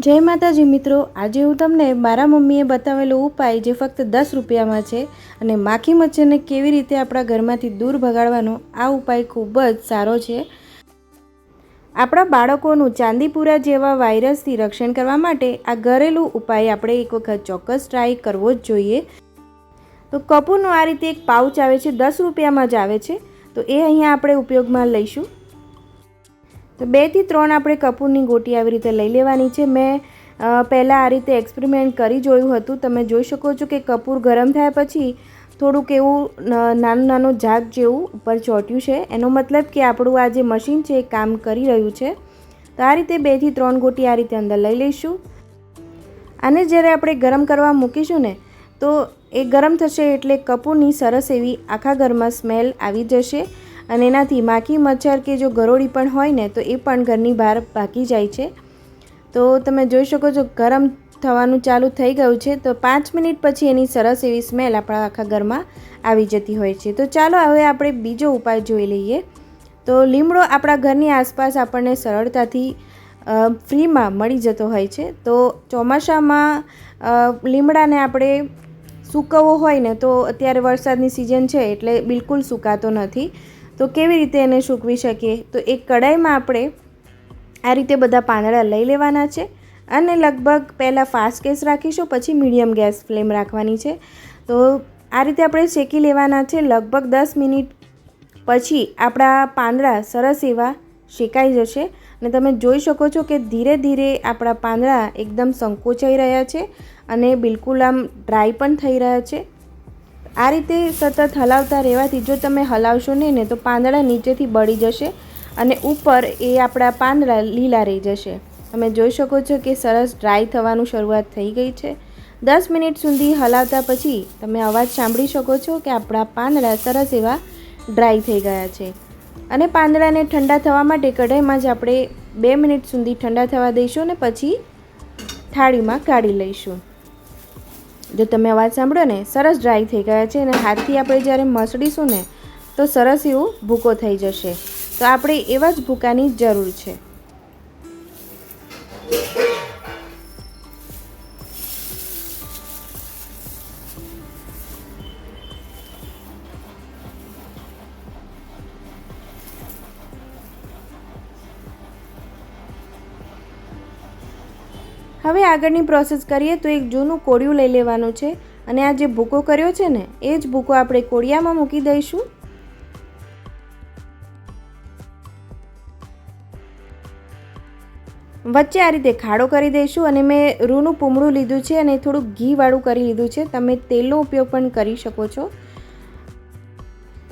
જય માતાજી મિત્રો, આજે હું તમને મારા મમ્મીએ બતાવેલો ઉપાય જે ફક્ત 10 રૂપિયામાં છે અને માખી મચ્છરને કેવી રીતે આપણા ઘરમાંથી દૂર ભગાડવાનો આ ઉપાય ખૂબ જ સારો છે। આપણા બાળકોનું ચાંદીપુરા જેવા વાયરસથી રક્ષણ કરવા માટે આ ઘરેલું ઉપાય આપણે એક વખત ચોક્કસ ટ્રાય કરવો જ જોઈએ। તો કપૂરનો આ રીતે એક પાઉચ આવે છે, 10 રૂપિયામાં જ આવે છે, તો એ અહીંયા આપણે ઉપયોગમાં લઈશું। તો 2 થી 3 આપણે કપૂરની ગોટી આવી રીતે લઈ લેવાની છે। મેં પહેલાં આ રીતે એક્સપેરિમેન્ટ કરી જોયું હતું। તમે જોઈ શકો છો કે કપૂર ગરમ થયા પછી થોડુંક એવું નાનું ઝાગ જેવું ઉપર ચોંટ્યું છે, એનો મતલબ કે આપણું આ જે મશીન છે એ કામ કરી રહ્યું છે। તો આ રીતે 2 થી 3 ગોટી આ રીતે અંદર લઈ લઈશું। આને જ્યારે આપણે ગરમ કરવા મૂકીશું ને તો એ ગરમ થશે એટલે કપૂરની સરસ એવી આખા ઘરમાં સ્મેલ આવી જશે અને એનાથી માખી મચ્છર કે જો ગરોળી પણ હોય ને તો એ પણ ઘરની બહાર ભાગી જાય છે। તો તમે જોઈ શકો છો ગરમ થવાનું ચાલુ થઈ ગયું છે, તો 5 મિનિટ પછી એની સરસ એવી સ્મેલ આપણા આખા ઘરમાં આવી જતી હોય છે। તો ચાલો હવે આપણે બીજો ઉપાય જોઈ લઈએ। તો લીમડો આપણા ઘરની આસપાસ આપણને સરળતાથી ફ્રીમાં મળી જતો હોય છે। તો ચોમાસામાં લીમડાને આપણે સૂકવવો હોય ને તો અત્યારે વરસાદની સિઝન છે એટલે બિલકુલ સૂકાતો નથી। તો કેવી રીતે એને સૂકવી શકીએ? તો એક કઢાઈમાં આપણે આ રીતે બધા પાંદડા લઈ લેવાના છે અને લગભગ પહેલાં ફાસ્ટ ગેસ રાખીશું, પછી મીડિયમ ગેસ ફ્લેમ રાખવાની છે। તો આ રીતે આપણે શેકી લેવાના છે। લગભગ 10 મિનિટ પછી આપણા પાંદડા સરસ એવા શેકાઈ જશે અને તમે જોઈ શકો છો કે ધીરે ધીરે આપણા પાંદડા એકદમ સંકોચાઈ રહ્યા છે અને બિલકુલ આમ ડ્રાય પણ થઈ રહ્યા છે। આ રીતે સતત હલાવતા રહેવાથી જો તમે હલાવશો નહીં ને તો પાંદડા નીચેથી બળી જશે અને ઉપર એ આપણા પાંદડા લીલા રહી જશે। તમે જોઈ શકો છો કે સરસ ડ્રાય થવાનું શરૂઆત થઈ ગઈ છે। 10 મિનિટ સુધી હલાવતા પછી તમે અવાજ સાંભળી શકો છો કે આપણા પાંદડા સરસ એવા ડ્રાય થઈ ગયા છે અને પાંદડાને ઠંડા થવા માટે કઢાઈમાં જ આપણે 2 મિનિટ સુધી ઠંડા થવા દઈશું અને પછી થાળીમાં કાઢી લઈશું। જો તમે અવાજ સાંભળો ને સરસ ડ્રાય થઈ ગયા છે અને હાથથી આપણે જ્યારે મસળીશું ને તો સરસ એવો ભૂકો થઈ જશે। તો આપણે એવા જ ભૂકાની જરૂર છે। હવે આગળની પ્રોસેસ કરીએ તો એક જૂનું કોળિયું લઈ લેવાનું છે અને આ જે ભૂકો કર્યો છે ને એ જ ભૂકો આપણે કોળિયામાં મૂકી દઈશું। વચ્ચે આ રીતે ખાડો કરી દઈશું અને મેં રૂનું પૂમડું લીધું છે અને થોડુંક ઘીવાળું કરી લીધું છે। તમે તેલનો ઉપયોગ પણ કરી શકો છો।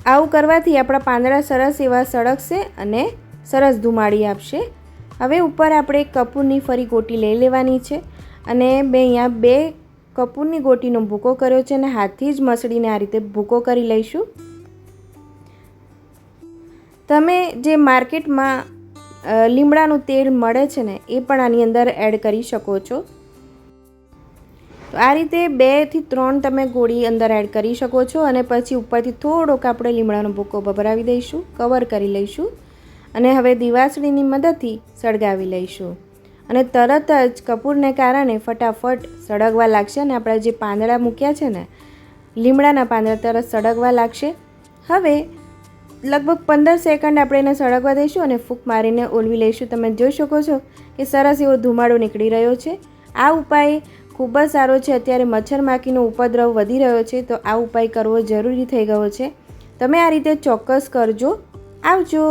આવું કરવાથી આપણા પાંદડા સરસ એવા સળગશે અને સરસ ધુમાડી આપશે। હવે ઉપર આપણે કપૂરની ફરી ગોટી લઈ લેવાની છે અને મેં અહીંયા 2 કપૂરની ગોટીનો ભૂકો કર્યો છે અને હાથથી જ મસળીને આ રીતે ભૂકો કરી લઈશું। તમે જે માર્કેટમાં લીમડાનું તેલ મળે છે ને એ પણ આની અંદર એડ કરી શકો છો। તો આ રીતે 2 થી 3 તમે ગોળી અંદર એડ કરી શકો છો અને પછી ઉપરથી થોડોક આપણે લીમડાનો ભૂકો ભભરાવી દઈશું, કવર કરી લઈશું અને હવે દિવાસળીની મદદથી સળગાવી લઈશું અને તરત જ કપૂરને કારણે ફટાફટ સળગવા લાગશે અને આપણા જે પાંદડા મૂક્યા છે ને લીમડાના પાંદડા તરત સળગવા લાગશે। હવે લગભગ 15 સેકન્ડ આપણે એને સળગવા દઈશું અને ફૂંક મારીને ઓલવી લઈશું। તમે જોઈ શકો છો કે સરસ એવો ધુમાડો નીકળી રહ્યો છે। આ ઉપાય ખૂબ જ સારો છે। અત્યારે મચ્છર માખીનો ઉપદ્રવ વધી રહ્યો છે તો આ ઉપાય કરવો જરૂરી થઈ ગયો છે। તમે આ રીતે ચોક્કસ કરજો। આવજો।